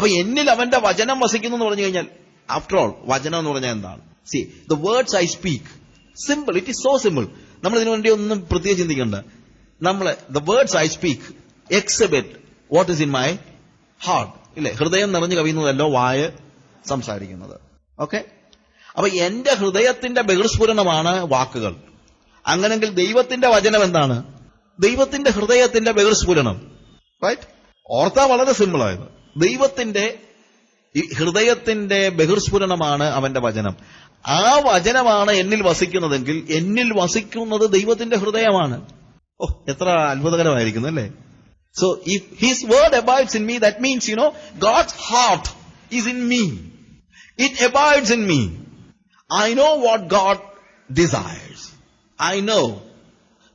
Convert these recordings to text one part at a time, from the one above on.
അപ്പൊ എന്നിൽ അവന്റെ വചനം വസിക്കുന്നു എന്ന് പറഞ്ഞു കഴിഞ്ഞാൽ, ആഫ്റ്റർ ഓൾ വചനം എന്ന് പറഞ്ഞാൽ എന്താണ്? See, the words I speak, simple, it is so simple. നമ്മൾ ഇതിനു വേണ്ടി ഒന്നും പ്രത്യേകിച്ച് ചിന്തിക്കണ്ട. The words I speak exhibit what is in my heart. ഇല്ലേ, ഹൃദയം നിറഞ്ഞു കവിയുന്നതല്ലോ വായ സംസാരിക്കുന്നത്. ഓക്കെ, അപ്പൊ എന്റെ ഹൃദയത്തിന്റെ ബഹിർസ്ഫുരണമാണ് വാക്കുകൾ. അങ്ങനെങ്കിൽ ദൈവത്തിന്റെ വചനം എന്താണ്? ദൈവത്തിന്റെ ഹൃദയത്തിന്റെ ബഹിർസ്ഫുരണം. റൈറ്റ്? ഓർത്താ വളരെ സിമ്പിൾ ആയത്. ദൈവത്തിന്റെ ഹൃദയത്തിന്റെ ബഹിർസ്ഫുരണമാണ് അവന്റെ വചനം. ആ വചനമാണ് എന്നിൽ വസിക്കുന്നതെങ്കിൽ എന്നിൽ വസിക്കുന്നത് ദൈവത്തിന്റെ ഹൃദയമാണ്. ഓ, എത്ര അത്ഭുതകരമായിരിക്കുന്നു അല്ലേ? So if his word abides in me, that means, God's heart is in me. It abides in me. I know what God desires. I know.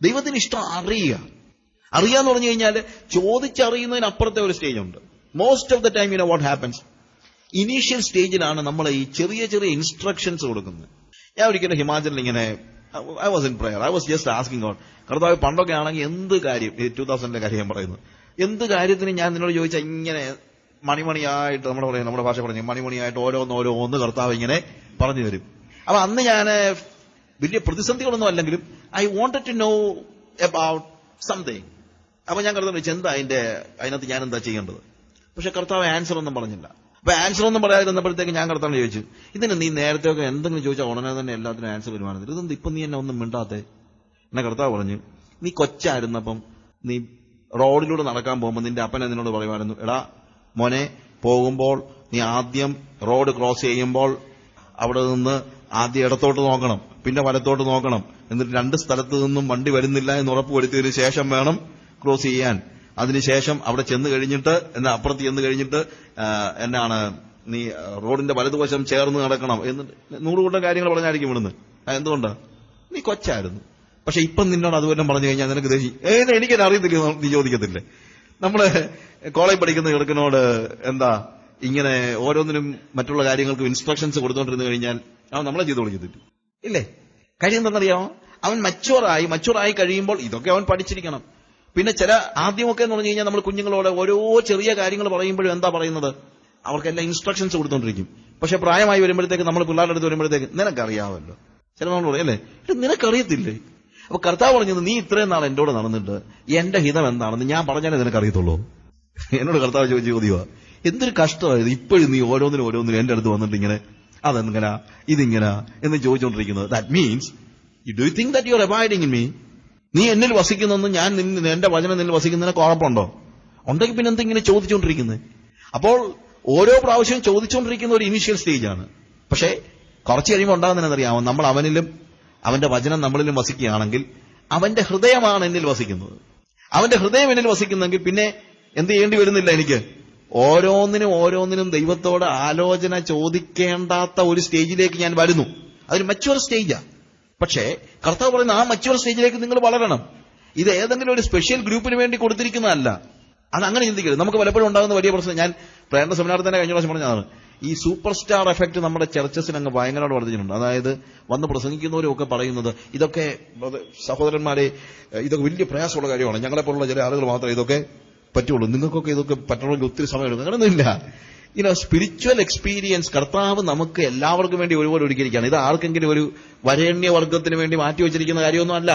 ദൈവത്തിന് ഇഷ്ടം അറിയാന്ന് പറഞ്ഞു കഴിഞ്ഞാൽ ചോദിച്ചറിയുന്നതിനപ്പുറത്തെ ഒരു സ്റ്റേജ് ഉണ്ട്. Most of the time what happens, initial സ്റ്റേജിലാണ് നമ്മൾ ഈ ചെറിയ ചെറിയ ഇൻസ്ട്രക്ഷൻസ് കൊടുക്കുന്നത്. ഞാൻ ഒരിക്കലും ഹിമാചലിൽ ഇങ്ങനെ I was in prayer. I was just asking God, കർത്താവ്, പണ്ടൊക്കെ ആണെങ്കിൽ എന്ത് കാര്യം, 2000 കാര്യം ഞാൻ പറയുന്നു, എന്ത് കാര്യത്തിന് ഞാൻ നിന്നോട് ചോദിച്ചാൽ ഇങ്ങനെ മണിമണിയായിട്ട്, നമ്മുടെ ഭാഷ പറഞ്ഞു മണിമണിയായിട്ട് ഓരോന്ന് കർത്താവ് ഇങ്ങനെ പറഞ്ഞു തരും. അപ്പൊ അന്ന് ഞാൻ വലിയ പ്രതിസന്ധികളൊന്നും അല്ലെങ്കിലും I wanted to know about something. അപ്പൊ ഞാൻ കർത്താവ് ചോദിച്ചു, എന്താ അതിനകത്ത് ഞാൻ എന്താ ചെയ്യേണ്ടത്? പക്ഷെ കർത്താവ് ആൻസർ ഒന്നും പറഞ്ഞില്ല. അപ്പൊ ആൻസർ ഒന്നും പറയാതിരുന്നപ്പോഴത്തേക്ക് ഞാൻ കർത്താവിനെ ചോദിച്ചു, ഇതിന് നീ നേരത്തെ ഒക്കെ എന്തെങ്കിലും ചോദിച്ചാൽ ഉടനെ തന്നെ എല്ലാത്തിനും ആൻസർ വരുവാണെങ്കിൽ ഇതെന്ത് ഇപ്പൊ നീ എന്നെ ഒന്നും മിണ്ടാത്തെ? എന്നെ കർത്താവ് പറഞ്ഞു, നീ കൊച്ചായിരുന്നപ്പം നീ റോഡിലൂടെ നടക്കാൻ പോകുമ്പോൾ നിന്റെ അപ്പൻ നിന്നോട് പറയുമായിരുന്നു, എടാ മോനെ, പോകുമ്പോൾ നീ ആദ്യം റോഡ് ക്രോസ് ചെയ്യുമ്പോൾ അവിടെ നിന്ന് ആദ്യം ഇടത്തോട്ട് നോക്കണം, പിന്നെ വലത്തോട്ട് നോക്കണം, എന്നിട്ട് 2 സ്ഥലത്ത് നിന്നും വണ്ടി വരുന്നില്ല എന്ന് ഉറപ്പുവരുത്തിയതിനു ശേഷം വേണം ക്രോസ് ചെയ്യാൻ. അതിനുശേഷം അവിടെ ചെന്ന് കഴിഞ്ഞിട്ട് അപ്പുറത്ത് ചെന്ന് കഴിഞ്ഞിട്ട് നീ റോഡിന്റെ വലതുവശം ചേർന്ന് നടക്കണം എന്ന് 100 കൂട്ടം കാര്യങ്ങൾ പറഞ്ഞായിരിക്കും ഇവിടുന്ന്. എന്തുകൊണ്ടാ? നീ കൊച്ചായിരുന്നു. പക്ഷെ ഇപ്പം നിന്നോട് അതുപോലെ പറഞ്ഞു കഴിഞ്ഞാൽ നിനക്ക് ദേഷ്യം. എനിക്കത് അറിയത്തില്ല, നീ ചോദിക്കത്തില്ലേ? നമ്മള് കോളേജ് പഠിക്കുന്ന ചെറുക്കനോട് എന്താ ഇങ്ങനെ ഓരോന്നിനും മറ്റുള്ള കാര്യങ്ങൾക്കും ഇൻസ്ട്രക്ഷൻസ് കൊടുത്തോണ്ടിരുന്നു കഴിഞ്ഞാൽ അവൻ നമ്മളെ ചെയ്ത് വിളിക്കത്തില്ല, ഇല്ലേ? കാര്യം എന്താണെന്നറിയാമോ? അവൻ മച്ചുവറായി കഴിയുമ്പോൾ ഇതൊക്കെ അവൻ പഠിച്ചിരിക്കണം. പിന്നെ ആദ്യമൊക്കെ എന്ന് പറഞ്ഞു കഴിഞ്ഞാൽ നമ്മൾ കുഞ്ഞുങ്ങളോട് ഓരോ ചെറിയ കാര്യങ്ങൾ പറയുമ്പോഴും എന്താ പറയുന്നത്? അവർക്കെല്ലാം ഇൻസ്ട്രക്ഷൻസ് കൊടുത്തോണ്ടിരിക്കും. പക്ഷെ പ്രായമായി വരുമ്പോഴത്തേക്ക് നമ്മൾ പിള്ളേരുടെ അടുത്ത് വരുമ്പോഴത്തേക്ക് നിനക്കറിയാമല്ലോ, ചില നമ്മൾ പറയും, അല്ലേ, നിനക്കറിയത്തില്ലേ? അപ്പൊ കർത്താവ് പറഞ്ഞത്, നീ ഇത്രയും നാൾ എന്നോട് നടന്നിട്ട് എന്റെ ഹിതം എന്താണെന്ന് ഞാൻ പറഞ്ഞാലേ നിനക്കറിയത്തുള്ളൂ. എന്നോട് കർത്താവ് ചോദിച്ച ചോദ്യമാ, എന്തൊരു കഷ്ടമായത് ഇപ്പോഴും നീ ഓരോന്നിനും എന്റെ അടുത്ത് വന്നിട്ട് ഇങ്ങനെ അതെങ്ങനാ ഇതിങ്ങനാ എന്ന് ചോദിച്ചുകൊണ്ടിരിക്കുന്നത്. That means do you think that you are abiding in me? നീ എന്നിൽ വസിക്കുന്നെന്ന് ഞാൻ എന്റെ വചനം നിന്നിൽ വസിക്കുന്നതിന് കുഴപ്പമുണ്ടോ? ഉണ്ടെങ്കിൽ പിന്നെ എന്തിങ്ങനെ ചോദിച്ചുകൊണ്ടിരിക്കുന്നത്? അപ്പോൾ ഓരോ പ്രാവശ്യവും ചോദിച്ചുകൊണ്ടിരിക്കുന്ന ഒരു ഇനീഷ്യൽ സ്റ്റേജാണ്. പക്ഷേ കുറച്ച് കഴിയുമ്പോൾ ഉണ്ടാകുന്നതെന്നറിയാമോ? നമ്മൾ അവനിലും അവന്റെ വചനം നമ്മളിലും വസിക്കുകയാണെങ്കിൽ അവന്റെ ഹൃദയമാണ് എന്നിൽ വസിക്കുന്നത്. അവന്റെ ഹൃദയം എന്നിൽ വസിക്കുന്നെങ്കിൽ പിന്നെ എന്ത് ചെയ്യേണ്ടി വരുന്നില്ല എനിക്ക്. ഓരോന്നിനും ദൈവത്തോട് ആലോചന ചോദിക്കേണ്ടാത്ത ഒരു സ്റ്റേജിലേക്ക് ഞാൻ വരുന്നു. അതൊരു മച്വർ സ്റ്റേജാ. പക്ഷേ കർത്താവ് പറയുന്ന ആ മച്വർ സ്റ്റേജിലേക്ക് നിങ്ങൾ വളരണം. ഇത് ഏതെങ്കിലും ഒരു സ്പെഷ്യൽ ഗ്രൂപ്പിന് വേണ്ടി കൊടുത്തിരിക്കുന്നതല്ല. അതങ്ങനെ ചിന്തിക്കരുത്. നമുക്ക് പലപ്പോഴും ഉണ്ടാകുന്ന വലിയ പ്രശ്നം, ഞാൻ പ്രേരണ സെമിനാറിൽ തന്നെ കഴിഞ്ഞ പ്രാവശ്യം പറഞ്ഞതാണ്, ഈ സൂപ്പർ സ്റ്റാർ എഫക്ട് നമ്മുടെ ചർച്ചസിന് അങ്ങ് ഭയങ്കരമായിട്ട് വർദ്ധിച്ചിട്ടുണ്ട്. അതായത് വന്ന് പ്രസംഗിക്കുന്നവരും ഒക്കെ പറയുന്നത് ഇതൊക്കെ സഹോദരന്മാരെ ഇതൊക്കെ വലിയ പ്രയാസമുള്ള കാര്യമാണ്, ഞങ്ങളെപ്പോലുള്ള ചില ആളുകൾ മാത്രമേ ഇതൊക്കെ പറ്റുള്ളൂ, നിങ്ങൾക്കൊക്കെ ഇതൊക്കെ പറ്റണമെങ്കിൽ ഒത്തിരി സമയം എടുക്കും. അങ്ങനെയൊന്നുമില്ല. സ്പിരിച്വൽ എക്സ്പീരിയൻസ് കർത്താവ് നമുക്ക് എല്ലാവർക്കും വേണ്ടി ഒരുപോലെ ഒരുക്കിയിരിക്കുകയാണ്. ഇത് ആർക്കെങ്കിലും ഒരു വരേണ്യവർഗത്തിന് വേണ്ടി മാറ്റിവെച്ചിരിക്കുന്ന കാര്യമൊന്നും അല്ല,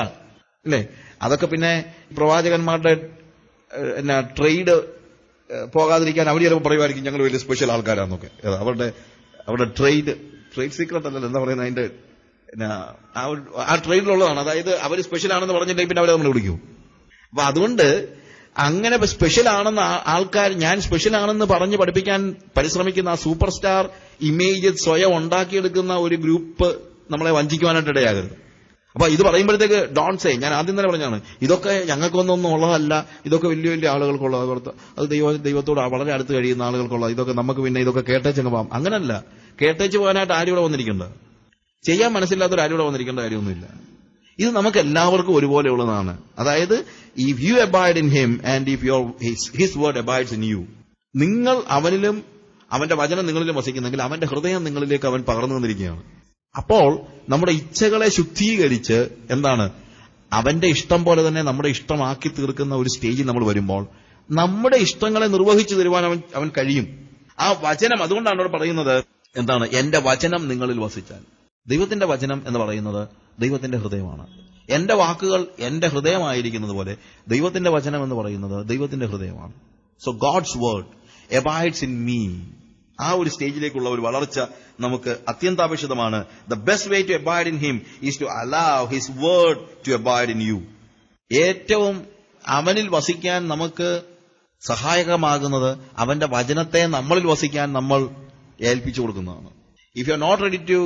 അല്ലേ? അതൊക്കെ പിന്നെ പ്രവാചകന്മാരുടെ ട്രേഡ് പോകാതിരിക്കാൻ അവർ ചിലപ്പോൾ പറയുമായിരിക്കും ഞങ്ങൾ വലിയ സ്പെഷ്യൽ ആൾക്കാരാന്നൊക്കെ. അവരുടെ ട്രേഡ് സീക്രട്ട് അല്ലല്ലോ, എന്താ പറയുന്നത്, അതിന്റെ ആ ട്രേഡിലുള്ളതാണ്. അതായത് അവർ സ്പെഷ്യൽ ആണെന്ന് പറഞ്ഞിട്ടുണ്ടെങ്കിൽ പിന്നെ അവരെ നമ്മൾ വിളിക്കും. അപ്പൊ അതുകൊണ്ട് അങ്ങനെ സ്പെഷ്യൽ ആണെന്ന് ആൾക്കാർ, ഞാൻ സ്പെഷ്യൽ ആണെന്ന് പറഞ്ഞ് പഠിപ്പിക്കാൻ പരിശ്രമിക്കുന്ന ആ സൂപ്പർ സ്റ്റാർ ഇമേജ് സ്വയം ഉണ്ടാക്കിയെടുക്കുന്ന ഒരു ഗ്രൂപ്പ് നമ്മളെ വഞ്ചിക്കുവാനായിട്ട് ഇടയാകരുത്. അപ്പൊ ഇത് പറയുമ്പോഴത്തേക്ക് ഡോൺ സേ, ഞാൻ ആദ്യം തന്നെ പറഞ്ഞാണ്, ഇതൊക്കെ ഞങ്ങൾക്കൊന്നും ഉള്ളതല്ല, ഇതൊക്കെ വലിയ വലിയ ആളുകൾക്കുള്ളത്, അത് ദൈവത്തോട് വളരെ അടുത്ത് കഴിയുന്ന ആളുകൾക്കുള്ളത്, ഇതൊക്കെ നമുക്ക് പിന്നെ ഇതൊക്കെ കേട്ടേച്ചങ്ങ് പോകാം. അങ്ങനല്ല, കേട്ടേച്ച് പോകാനായിട്ട് ആരും ഇവിടെ വന്നിരിക്കേണ്ട, ചെയ്യാൻ മനസ്സില്ലാത്തൊരു ആരും ഇവിടെ വന്നിരിക്കേണ്ട കാര്യമൊന്നുമില്ല. ഇത് നമുക്ക് എല്ലാവർക്കും ഒരുപോലെ ഉള്ളതാണ്. അതായത് if you abide in him and if his word abides in you, നിങ്ങൾ അവനിലും അവന്റെ വചനം നിങ്ങളിലും വസിക്കുന്നെങ്കിൽ അവന്റെ ഹൃദയം നിങ്ങളിലേക്ക് അവൻ പകർന്നു തന്നിരിക്കുകയാണ്. അപ്പോൾ നമ്മുടെ ഇച്ഛകളെ ശുദ്ധീകരിച്ച് എന്താണ്, അവന്റെ ഇഷ്ടം പോലെ തന്നെ നമ്മുടെ ഇഷ്ടമാക്കി തീർക്കുന്ന ഒരു സ്റ്റേജിൽ നമ്മൾ വരുമ്പോൾ നമ്മുടെ ഇഷ്ടങ്ങളെ നിർവഹിച്ചു തരുവാൻ അവൻ കഴിയും. ആ വചനം, അതുകൊണ്ടാണ് അവിടെ പറയുന്നത് എന്താണ്, എന്റെ വചനം നിങ്ങളിൽ വസിച്ചാൽ. ദൈവത്തിന്റെ വചനം എന്ന് പറയുന്നത് ദൈവത്തിന്റെ ഹൃദയമാണ്. എന്റെ വാക്കുകൾ എന്റെ ഹൃദയമായിരിക്കുന്നത് പോലെ ദൈവത്തിന്റെ വചനം എന്ന് പറയുന്നത് ദൈവത്തിന്റെ ഹൃദയമാണ്. So God's word abides in me. ആ ഒരു സ്റ്റേജിലേക്കുള്ള ഒരു വളർച്ച നമുക്ക് അത്യന്താപേക്ഷിതമാണ്. The best way to abide in him is to allow his word to abide in you. ഏറ്റവും അവനിൽ വസിക്കാൻ നമുക്ക് സഹായകമാകുന്നത് അവന്റെ വചനത്തെ നമ്മളിൽ വസിക്കാൻ നമ്മൾ ഏൽപ്പിച്ചു കൊടുക്കുന്നതാണ്. If you are not ready to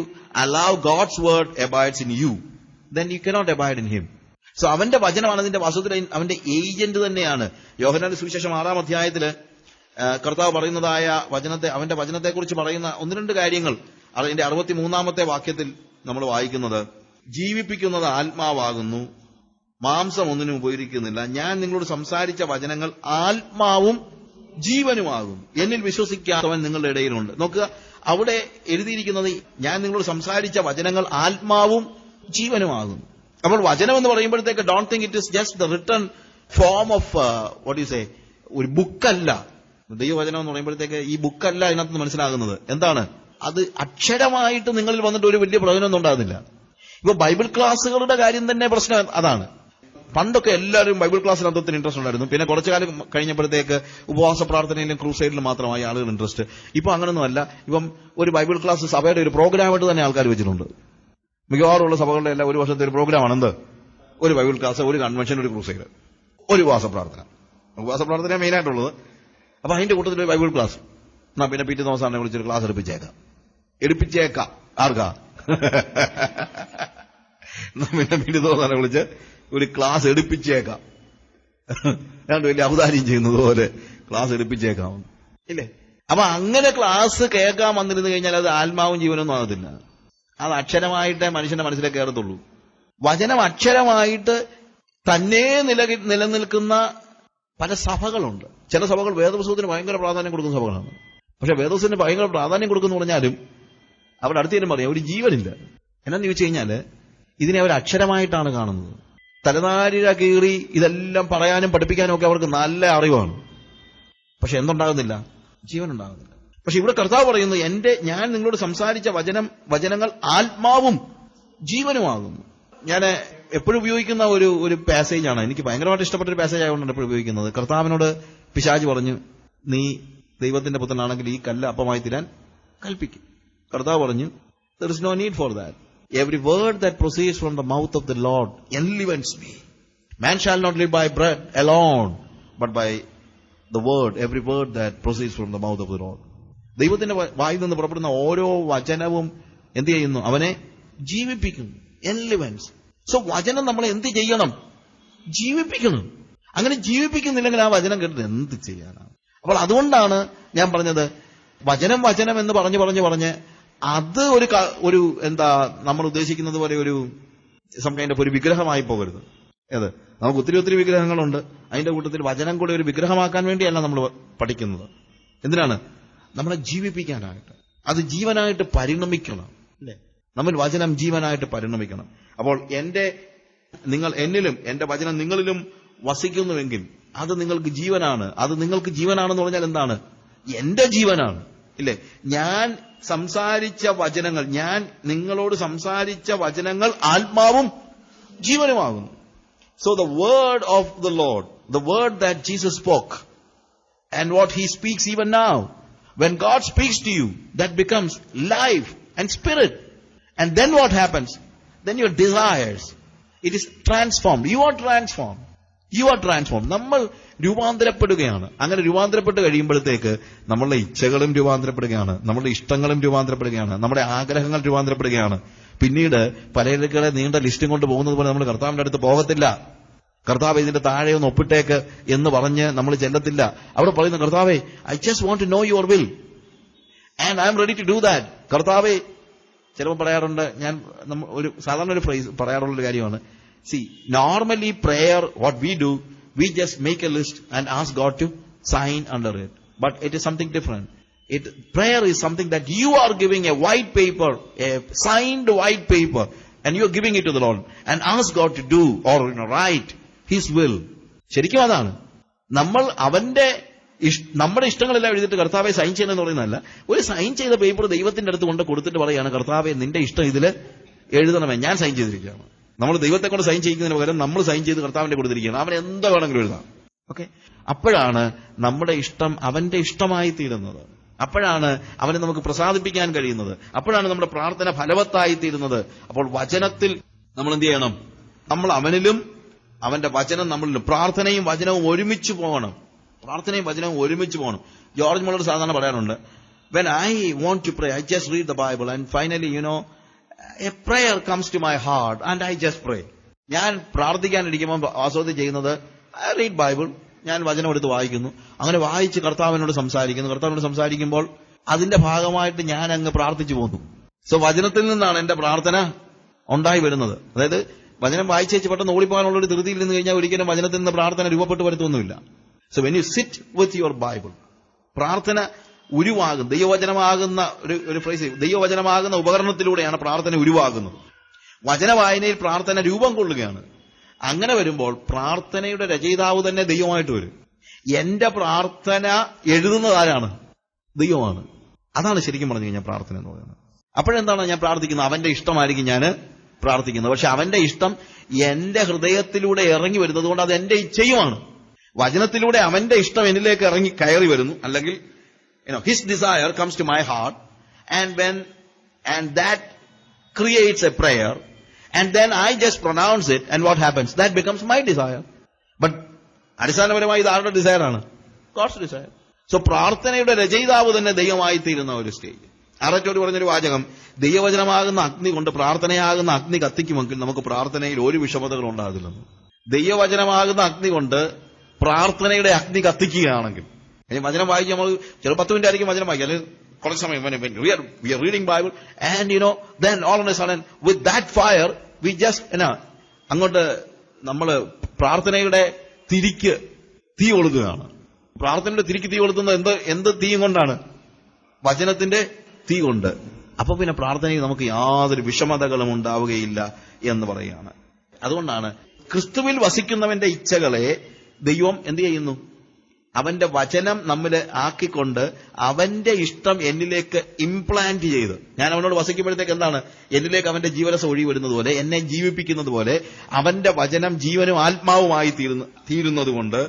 allow God's word abides in you, then you cannot abide in him. So അവന്റെ വചനമാണ് അതിന്റെ വസ്തുത, അവന്റെ ഏജന്റ് തന്നെയാണ്. യോഹന്നാന്റെ സുവിശേഷം 6-ാം അധ്യായത്തിൽ കർത്താവ് പറയുന്നതായ വചനത്തെ, അവന്റെ വചനത്തെക്കുറിച്ച് പറയുന്ന ഒന്ന് രണ്ട് കാര്യങ്ങൾ അതിന്റെ 63-ാമത്തെ വാക്യത്തിൽ നമ്മൾ വായിക്കുന്നത്, ജീവിപ്പിക്കുന്നത് ആത്മാവാകുന്നു, മാംസം ഒന്നിനും ഉപകരിക്കുന്നില്ല. ഞാൻ നിങ്ങളോട് സംസാരിച്ച വചനങ്ങൾ ആത്മാവും ജീവനുമാകും. എന്നിൽ വിശ്വസിക്കാത്തവൻ നിങ്ങളുടെ ഇടയിലുണ്ട്. നോക്കുക, അവിടെ എഴുതിയിരിക്കുന്നത് ഞാൻ നിങ്ങളോട് സംസാരിച്ച വചനങ്ങൾ ആത്മാവും ജീവനുമാകും. അപ്പോൾ വചനം എന്ന് പറയുമ്പോഴത്തേക്ക് don't think it is just the written form of what you say, ഒരു ബുക്കല്ല. ദൈവവചനം എന്ന് പറയുമ്പോഴത്തേക്ക് ഈ ബുക്കല്ല ഇതിനകത്ത് മനസ്സിലാകുന്നത്. എന്താണ് അത്? അക്ഷരമായിട്ട് നിങ്ങളിൽ വന്നിട്ട് ഒരു വലിയ പ്രയോജനമൊന്നും ഉണ്ടാകുന്നില്ല. ഇപ്പൊ ബൈബിൾ ക്ലാസ്സുകളുടെ കാര്യം തന്നെ പ്രശ്നം അതാണ്. പണ്ടൊക്കെ എല്ലാവരും ബൈബിൾ ക്ലാസ്സിനകത്ത് ഇൻട്രസ്റ്റ് ഉണ്ടായിരുന്നു. പിന്നെ കുറച്ചു കാലം കഴിഞ്ഞപ്പോഴത്തേക്ക് ഉപവാസ പ്രാർത്ഥനയിലും ക്രൂസൈഡിലും മാത്രമായി ആളുകൾ ഇൻട്രസ്റ്റ്. ഇപ്പൊ അങ്ങനൊന്നുമല്ല. ഇപ്പം ഒരു ബൈബിൾ ക്ലാസ് സഭയുടെ ഒരു പ്രോഗ്രാമായിട്ട് തന്നെ ആൾക്കാർ വെച്ചിട്ടുണ്ട്. മിക്കവാറുള്ള സഭകളുടെ എല്ലാം ഒരു വർഷത്തെ ഒരു പ്രോഗ്രാമാണ് എന്ത്, ഒരു ബൈബിൾ ക്ലാസ്, ഒരു കൺവെൻഷൻ, ഒരു ക്രൂസൈഡ്, ഒരു ഉപവാസ പ്രാർത്ഥന. ഉപവാസ പ്രാർത്ഥന മെയിനായിട്ടുള്ളത്. അപ്പൊ അതിന്റെ കൂട്ടത്തിൽ ഒരു ബൈബിൾ ക്ലാസ്. എന്നാ പിന്നെ പിറ്റേ ദിവസം വിളിച്ചൊരു ക്ലാസ് എടുപ്പിച്ചേക്കാം. ആർക്കാ? പിന്നെ പിറ്റേ ദിവസം വിളിച്ച് ഒരു ക്ലാസ് എടുപ്പിച്ചേക്കാം. ഞാൻ വലിയ ഔദാര്യം ചെയ്യുന്നത് പോലെ ക്ലാസ് എടുപ്പിച്ചേക്കാം ഇല്ലേ? അപ്പൊ അങ്ങനെ ക്ലാസ് കേൾക്കാൻ വന്നിരുന്നു കഴിഞ്ഞാൽ അത് ആത്മാവും ജീവനൊന്നും ആകത്തില്ല. അത് അക്ഷരമായിട്ടേ മനുഷ്യന്റെ മനസ്സിലേക്ക് കയറത്തുള്ളൂ. വചനം അക്ഷരമായിട്ട് തന്നെ നിലനിൽക്കുന്ന പല സഭകളുണ്ട്. ചില സഭകൾ വേദപുസ്തകത്തിന് ഭയങ്കര പ്രാധാന്യം കൊടുക്കുന്ന സഭകളാണ്. പക്ഷെ വേദപുസ്തകത്തിന് ഭയങ്കര പ്രാധാന്യം കൊടുക്കുന്നു പറഞ്ഞാലും അവിടെ അടുത്തേലും പറയാം ഒരു ജീവനില്ല. എന്നാന്ന് ചോദിച്ചു കഴിഞ്ഞാല് ഇതിനെ അവർ അക്ഷരമായിട്ടാണ് കാണുന്നത്. തലനാരിഴ കീറി ഇതെല്ലാം പറയാനും പഠിപ്പിക്കാനും ഒക്കെ അവർക്ക് നല്ല അറിവാണ്. പക്ഷെ എന്തുണ്ടാകുന്നില്ല? ജീവനുണ്ടാകുന്നില്ല. പക്ഷെ ഇവിടെ കർത്താവ് പറയുന്നു, ഞാൻ നിങ്ങളോട് സംസാരിച്ച വചനങ്ങൾ ആത്മാവും ജീവനുമാകുന്നു. ഞാൻ എപ്പോഴും ഉപയോഗിക്കുന്ന ഒരു പാസേജാണ്. എനിക്ക് ഭയങ്കരമായിട്ട് ഇഷ്ടപ്പെട്ട ഒരു പാസേജ് ആയതുകൊണ്ടാണ് എപ്പോഴും ഉപയോഗിക്കുന്നത്. കർത്താവിനോട് പിശാച് പറഞ്ഞു, നീ ദൈവത്തിന്റെ പുത്രനാണെങ്കിൽ ഈ കല്ല് അപ്പമായി തീരാൻ കൽപ്പിക്കും. കർത്താവ് പറഞ്ഞു, there is no need for that. Every word that proceeds from the mouth of the Lord enlivens me. Man shall not live by bread alone, but by the word, every word that proceeds from the mouth of the Lord. ദൈവത്തിന്റെ വായിൽ നിന്ന് പുറപ്പെടുന്ന ഓരോ വചനവും എന്ത് ചെയ്യുന്നു? അവനെ ജീവിപ്പിക്കുന്നു. Enlivens. So വചനം നമ്മളെ എന്ത് ചെയ്യണം? ജീവിപ്പിക്കണം. അങ്ങനെ ജീവിപ്പിക്കുന്നില്ലെങ്കിൽ ആ വചനം കേട്ടിട്ട് എന്ത് ചെയ്യാനാണ്? അപ്പോൾ അതുകൊണ്ടാണ് ഞാൻ പറഞ്ഞത്, വചനം എന്ന് പറഞ്ഞ് അത് ഒരു എന്താ നമ്മൾ ഉദ്ദേശിക്കുന്നത് പോലെ ഒരു സംഖ്യന്റെ ഒരു വിഗ്രഹമായി പോകരുത്. ഏത്? നമുക്ക് ഒത്തിരി വിഗ്രഹങ്ങളുണ്ട്. അതിന്റെ കൂട്ടത്തിൽ വചനം കൂടെ ഒരു വിഗ്രഹമാക്കാൻ വേണ്ടിയല്ല നമ്മൾ പഠിക്കുന്നത്. എന്തിനാണ്? നമ്മളെ ജീവിപ്പിക്കാനായിട്ട്. അത് ജീവനായിട്ട് പരിണമിക്കണം അല്ലേ? നമ്മൾ വചനം ജീവനായിട്ട് പരിണമിക്കണം. അപ്പോൾ എന്നിലും എന്റെ വചനം നിങ്ങളിലും വസിക്കുന്നുവെങ്കിൽ അത് നിങ്ങൾക്ക് ജീവനാണ്. അത് നിങ്ങൾക്ക് ജീവനാണെന്ന് പറഞ്ഞാൽ എന്താണ്? എന്റെ ജീവനാണ് ഇല്ലേ? ഞാൻ നിങ്ങളോട് സംസാരിച്ച വചനങ്ങൾ ആത്മാവും ജീവനുമാകുന്നു. So the word of the Lord, the word that Jesus spoke and what he speaks even now, when God speaks to you, that becomes life and spirit. And then what happens? Then your desires, it is transformed. You are transformed. നമ്മൾ രൂപാന്തരപ്പെടുകയാണ്. അങ്ങനെ രൂപാന്തരപ്പെട്ട് കഴിയുമ്പോഴത്തേക്ക് നമ്മളുടെ ഇച്ഛകളും രൂപാന്തരപ്പെടുകയാണ്, നമ്മുടെ ഇഷ്ടങ്ങളും രൂപാന്തരപ്പെടുകയാണ്, നമ്മുടെ ആഗ്രഹങ്ങൾ രൂപാന്തരപ്പെടുകയാണ്. പിന്നീട് പലചരക്കുകളെ നീണ്ട ലിസ്റ്റും കൊണ്ട് പോകുന്നത് പോലെ നമ്മൾ കർത്താവിന്റെ അടുത്ത് പോകത്തില്ല. കർത്താവ് ഇതിന്റെ താഴെ ഒന്ന് ഒപ്പിട്ടേക്ക് എന്ന് പറഞ്ഞ് നമ്മൾ ചെല്ലത്തില്ല. അവിടെ പറയുന്ന, കർത്താവേ, I just want to know your will and I am ready to do that. കർത്താവേ, ചിലപ്പോൾ പറയാറുണ്ട്, ഞാൻ സാധാരണ ഒരു ഫ്രേസ് പറയാറുള്ളൊരു കാര്യമാണ്. See, normally prayer, what we do, we just make a list and ask God to sign under it. But it is something different. Prayer is something that you are giving a white paper, a signed white paper, and you are giving it to the Lord and ask God to do or write His will. ശരിക്കും അതാണ് നമ്മൾ അവന്റെ നമ്മുടെ ഇഷ്ടങ്ങളെല്ലാം എഴുതിയിട്ട് കർത്താവെ sign ചെയ്യണമെന്ന് പറയുന്നതല്ല. ഒരു സൈൻ ചെയ്ത പേപ്പർ ദൈവത്തിന്റെ അടുത്ത് കൊണ്ട് കൊടുത്തിട്ട് പറയാണ്, കർത്താവെ നിന്റെ ഇഷ്ടം ഇതിൽ എഴുതണമേ, ഞാൻ സൈൻ ചെയ്തിരിക്കുകയാണ്. നമ്മൾ ദൈവത്തെ കൊണ്ട് സൈൻ ചെയ്യുന്നതിന് പകരം നമ്മൾ സൈൻ ചെയ്ത് കർത്താവിന്റെ കൊടുത്തിരിക്കുകയാണ്. അവൻ എന്തോ വേണമെങ്കിലും എഴുതാം. ഓക്കെ, അപ്പോഴാണ് നമ്മുടെ ഇഷ്ടം അവന്റെ ഇഷ്ടമായി തീരുന്നത്. അപ്പോഴാണ് അവനെ നമുക്ക് പ്രസാദിപ്പിക്കാൻ കഴിയുന്നത്. അപ്പോഴാണ് നമ്മുടെ പ്രാർത്ഥന ഫലവത്തായി തീരുന്നത്. അപ്പോൾ വചനത്തിൽ നമ്മൾ എന്ത് ചെയ്യണം? നമ്മൾ അവനിലും അവന്റെ വചനം നമ്മളിലും. പ്രാർത്ഥനയും വചനവും ഒരുമിച്ച് പോകണം. പ്രാർത്ഥനയും വചനവും ഒരുമിച്ച് പോകണം. ജോർജ് മുള്ളർ സാധാരണ പറയാറുണ്ട്, when I want to pray, I just read the Bible and finally, a prayer comes to my heart and I just pray. ഞാൻ പ്രാർത്ഥിക്കാനിരിക്കുമ്പോൾ ആസ്വാദ്യം ചെയ്യുന്നത് I read Bible, ഞാൻ വചനം എടുത്ത് വായിക്കുന്നു. അങ്ങനെ വായിച്ച് കർത്താവിനോട് സംസാരിക്കുന്നു. കർത്താവിനോട് സംസാരിക്കുമ്പോൾ അതിന്റെ ഭാഗമായിട്ട് ഞാൻ അങ്ങ് പ്രാർത്ഥിച്ചു പോകുന്നു. സോ വചനത്തിൽ നിന്നാണ് എന്റെ പ്രാർത്ഥന ഉണ്ടായി വരുന്നത്. അതായത് വചനം വായിച്ചേച്ച് പെട്ടെന്ന് ഓടിപ്പോകാനുള്ള ഒരു ധൃതിയിൽ നിന്ന് കഴിഞ്ഞാൽ ഒരിക്കലും വചനത്തിൽ നിന്ന് പ്രാർത്ഥന രൂപപ്പെട്ട് വരുത്തൊന്നുമില്ല. So when you sit with your Bible, പ്രാർത്ഥന ഉരുവാകും. ദൈവവചനമാകുന്ന ഒരു ഫ്രേസ്, ദൈവവചനമാകുന്ന ഉപകരണത്തിലൂടെയാണ് പ്രാർത്ഥന ഉരുവാകുന്നത്. വചന വായനയിൽ പ്രാർത്ഥന രൂപം കൊള്ളുകയാണ്. അങ്ങനെ വരുമ്പോൾ പ്രാർത്ഥനയുടെ രചയിതാവ് തന്നെ ദൈവമായിട്ട് വരും. എന്റെ പ്രാർത്ഥന എഴുതുന്നത് ആരാണ്? ദൈവമാണ്. അതാണ് ശരിക്കും പറഞ്ഞു കഴിഞ്ഞാൽ പ്രാർത്ഥന എന്ന് പറയുന്നത്. അപ്പോഴെന്താണ് ഞാൻ പ്രാർത്ഥിക്കുന്നത്? അവന്റെ ഇഷ്ടമായിരിക്കും ഞാൻ പ്രാർത്ഥിക്കുന്നത്. പക്ഷെ അവന്റെ ഇഷ്ടം എന്റെ ഹൃദയത്തിലൂടെ ഇറങ്ങി വരുന്നത് കൊണ്ട് അത് എന്റെ ഇച്ഛയുമാണ്. വചനത്തിലൂടെ അവന്റെ ഇഷ്ടം എന്നിലേക്ക് ഇറങ്ങി കയറി വരുന്നു. അല്ലെങ്കിൽ his desire comes to my heart and that creates a prayer, and then I just pronounce it, and what happens? That becomes my desire. But അടിസ്ഥാനപരമായി ഇത് ആരുടെ ഡിസയറാണ്? God's desire. സോ പ്രാർത്ഥനയുടെ രചയിതാവ് തന്നെ ദൈവമായി തീരുന്ന ഒരു സ്റ്റേജ്. ആററ്റോട് പറഞ്ഞൊരു വാചകം, ദൈവവചനമാകുന്ന അഗ്നി കൊണ്ട് പ്രാർത്ഥനയാകുന്ന അഗ്നി കത്തിക്കുമെങ്കിൽ നമുക്ക് പ്രാർത്ഥനയിൽ ഒരു വിഷമതകൾ ഉണ്ടാകില്ലെന്ന്. ദൈവവചനമാകുന്ന അഗ്നി കൊണ്ട് പ്രാർത്ഥനയുടെ അഗ്നി കത്തിക്കുകയാണെങ്കിൽ, വചനം വായിച്ച് നമ്മൾ ചില 10 മിനിറ്റ് ആയിരിക്കും വചനം വായിക്കുക, അല്ലെങ്കിൽ കുറച്ച് സമയം we are reading Bible and then all of a sudden with that fire we just അങ്ങോട്ട് നമ്മൾ പ്രാർത്ഥനയുടെ തിരിക്ക് തീ കൊളുത്തുകയാണ്. പ്രാർത്ഥനയുടെ തിരിക്ക് തീ കൊളുത്തുന്നത് എന്ത് തീയും കൊണ്ടാണ്? വചനത്തിന്റെ തീ കൊണ്ട്. അപ്പൊ പിന്നെ പ്രാർത്ഥനയിൽ നമുക്ക് യാതൊരു വിഷമതകളും ഉണ്ടാവുകയില്ല എന്ന് പറയുകയാണ്. അതുകൊണ്ടാണ് ക്രിസ്തുവിൽ വസിക്കുന്നവന്റെ ഇച്ഛകളെ ദൈവം എന്ത് ചെയ്യുന്നു? അവന്റെ വചനം നമ്മിൽ ആക്കിക്കൊണ്ട് അവന്റെ ഇഷ്ടം എന്നിലേക്ക് ഇംപ്ലാന്റ് ചെയ്ത്, ഞാൻ അവനോട് വസിക്കുമ്പോഴത്തേക്ക് എന്താണ്? എന്നിലേക്ക് അവന്റെ ജീവരസം ഒഴി വരുന്നത് പോലെ, എന്നെ ജീവിപ്പിക്കുന്നത് പോലെ അവന്റെ വചനം ജീവനും ആത്മാവുമായി തീരുന്നത് കൊണ്ട്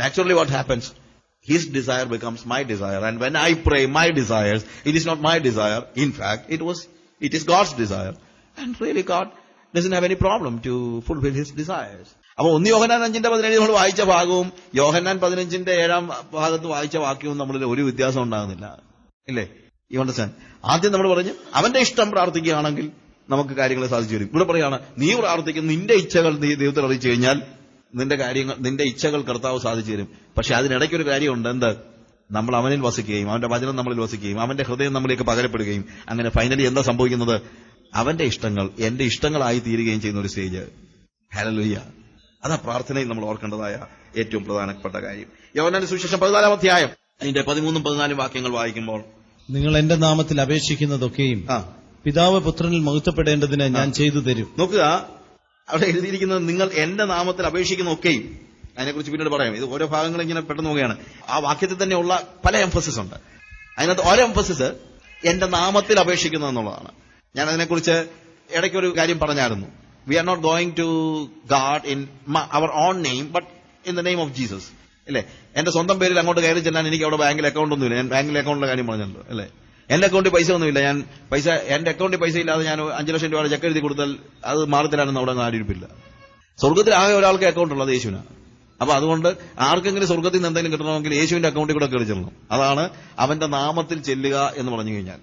naturally what happens? His desire becomes my desire, and when I pray my desires, it is not my desire. In fact, it is God's desire, and really God doesn't have any problem to fulfill His desires. അപ്പൊ 1 യോഹന്നാൻ 5:17 നമ്മൾ വായിച്ച ഭാഗവും യോഹന്നാൻ 15:7 ഭാഗത്ത് വായിച്ച വാക്യവും നമ്മളിൽ ഒരു വ്യത്യാസം ഉണ്ടാകുന്നില്ല, ഇല്ലേ? You understand? ആദ്യം നമ്മൾ പറഞ്ഞു അവന്റെ ഇഷ്ടം പ്രാർത്ഥിക്കുകയാണെങ്കിൽ നമുക്ക് കാര്യങ്ങൾ സാധിച്ചു വരും. ഇവിടെ പറയാണ്, നീ പ്രാർത്ഥിക്കുന്ന നിന്റെ ഇച്ഛകൾ നീ ദൈവത്തിൽ അറിയിച്ചു കഴിഞ്ഞാൽ നിന്റെ ഇച്ഛകൾ കർത്താവ് സാധിച്ചു തരും. പക്ഷെ അതിനിടയ്ക്കൊരു കാര്യമുണ്ട്. എന്ത്? നമ്മൾ അവനിൽ വസിക്കുകയും അവന്റെ വചനം നമ്മളിൽ വസിക്കുകയും അവന്റെ ഹൃദയം നമ്മളിലേക്ക് പകരപ്പെടുകയും അങ്ങനെ ഫൈനലി എന്താ സംഭവിക്കുന്നത്? അവന്റെ ഇഷ്ടങ്ങൾ എന്റെ ഇഷ്ടങ്ങളായി തീരുകയും ചെയ്യുന്ന ഒരു സ്റ്റേജ്. ഹല്ലേലൂയ! അതാ പ്രാർത്ഥനയിൽ നമ്മൾ ഓർക്കേണ്ടതായ ഏറ്റവും പ്രധാനപ്പെട്ട കാര്യം. യോഹന്നാന്റെ സുവിശേഷം 14-ാം അധ്യായം അതിന്റെ 13-14 വാക്യങ്ങൾ വായിക്കുമ്പോൾ, നിങ്ങൾ എന്റെ നാമത്തിൽ അപേക്ഷിക്കുന്നതൊക്കെയും പിതാവ് പുത്രനിൽ മഹത്വപ്പെടേണ്ടതിന് ഞാൻ ചെയ്തു തരും. നോക്കുക, അവിടെ എഴുതിയിരിക്കുന്നത് നിങ്ങൾ എന്റെ നാമത്തിൽ അപേക്ഷിക്കുന്നതൊക്കെയും. അതിനെക്കുറിച്ച് പിന്നീട് പറയാം. ഇത് ഓരോ ഭാഗങ്ങൾ ഇങ്ങനെ പെട്ടെന്ന് നോക്കുകയാണ്. ആ വാക്യത്തിൽ തന്നെയുള്ള പല എംഫസിസ് ഉണ്ട്. അതിനകത്ത് ഓരോ എംഫസിസ് എന്റെ നാമത്തിൽ അപേക്ഷിക്കുന്നു എന്നുള്ളതാണ്. ഞാൻ അതിനെക്കുറിച്ച് ഇടയ്ക്കൊരു കാര്യം പറഞ്ഞായിരുന്നു. We are not going to God in our own name, but in the name of Jesus. അല്ലേ? എന്റെ സ്വന്തം പേരിൽ അങ്ങോട്ട് കയറി ചെല്ലാൻ എനിക്ക് അവിടെ ബാങ്കിൽ അക്കൗണ്ട് ഒന്നുമില്ല. ഞാൻ ബാങ്കിൽ അക്കൗണ്ടിലെ കാര്യം പറഞ്ഞല്ലോ, അല്ലേ? എന്റെ അക്കൗണ്ടിൽ പൈസ ഒന്നുമില്ല. എന്റെ അക്കൗണ്ടിൽ പൈസ ഇല്ലാതെ ഞാൻ 5 ലക്ഷം രൂപയുടെ ചെക്ക് എഴുതി കൊടുത്താൽ അത് മാറത്തിലാണെന്ന് അവിടെ ആടിയിരിപ്പില്ല. സ്വർഗത്തിൽ ആകെ ഒരാൾക്ക് അക്കൗണ്ട് ഉള്ളത് യേശുവിനാണ്. അപ്പൊ അതുകൊണ്ട് ആർക്കെങ്കിലും സ്വർഗത്തിൽ നിന്ന് എന്തെങ്കിലും കിട്ടണമെങ്കിൽ യേശുവിന്റെ അക്കൗണ്ടിൽ കൂടെ കയറി ചെല്ലണം. അതാണ് അവന്റെ നാമത്തിൽ ചെല്ലുക എന്ന് പറഞ്ഞു കഴിഞ്ഞാൽ.